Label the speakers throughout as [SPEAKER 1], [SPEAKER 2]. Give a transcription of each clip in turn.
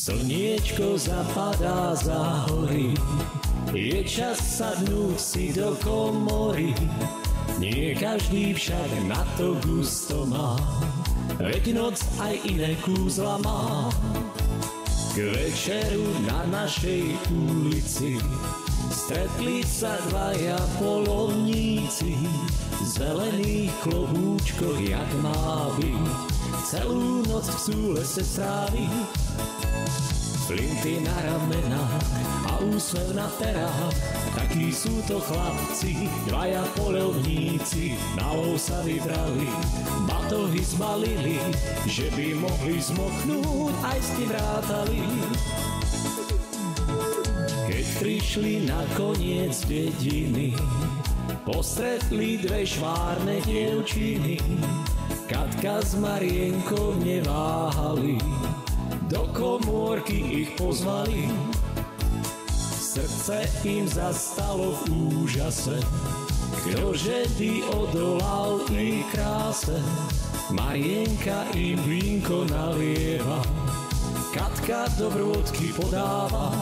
[SPEAKER 1] Slniečko zapadá za hory, je čas sadnúť si do komory. Nie každý však na to gusto má, veď noc aj iné kúzla má. K večeru na našej ulici stretli sa dvaja polovníci, v zelených klobúčkoch jak má byť, celú noc chcú lese stráviť. Flinty na ramenách a úsmev na perách, takí sú to chlapci, dvaja poľovníci. Na lov sa vybrali, batohy zbalili, že by mohli zmoknúť, aj s tým rátali. Keď prišli na koniec dediny, postretli dve švárne dievčiny. Katka s Marienkou neváhali, do komórky ich pozvali. Srdce im zastalo v úžase, ktože by odolal ich kráse. Marienka im vínko nalieva, Katka dobrôdky podáva.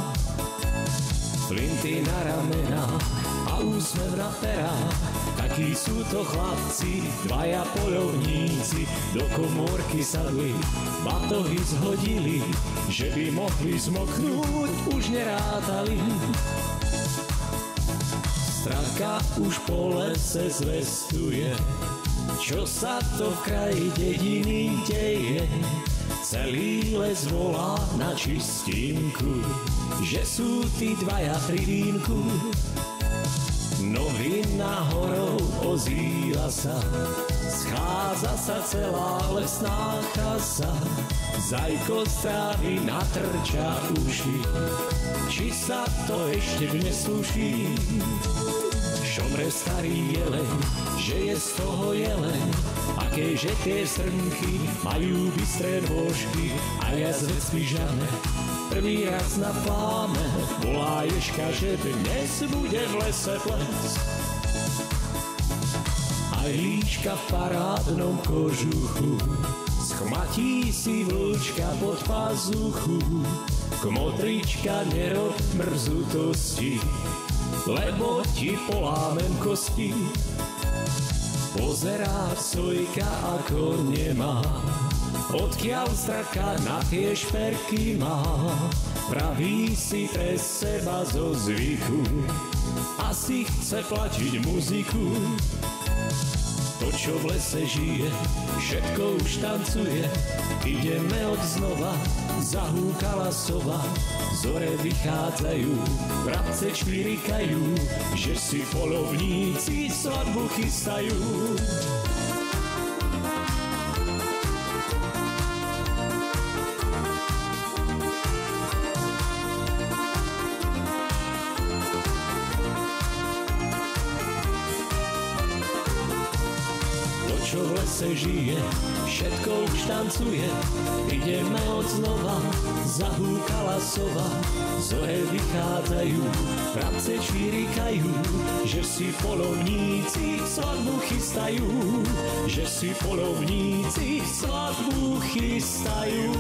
[SPEAKER 1] Flinty na ramenách a úsmev na perách, takí sú to chlapci, dvaja poľovníci. Do komórky sadli, batohy zhodili, že by mohli zmoknúť, už nerátali. Stravka už po lese zvestuje, čo sa to v kraji dediny deje. Celý les volá na čistinku, že sú tí dvaja pri vínku. Novina horou ozýva sa, schádza sa celá lesná chasa. Zajko z trávy natrča uši, či sa to ešte nesluší. Šomre starý jeleň, že je z toho jeleň, akéže tie srnky majú bystré nôžky. A ja z vecmi žane, prvý raz na pláme, volá Ježka, že dnes bude v lese ples. A líška v parádnom kožuchu schmatí si vlčka pod pazuchu. Kmotrička, nerob mrzutosti, lebo ti polámem kosti. Pozerá Sojka ako nemá, odkiaľ straka na tie šperky má. Praví si pre seba zo zvyku, asi chce platiť muziku. To, čo v lese žije, všetko už tancuje. Ideme od znova, zahúkala sova. Zore vychádzajú, vrabce čvirikajú, že si poľovníci svadbu chystajú. Čo v lese žije, všetko už tancuje. Ideme od znova, zahúkala sova. Zore vychádzajú, vrabce čvirikajú, že si poľovníci svadbu chystajú, že si poľovníci svadbu chystajú.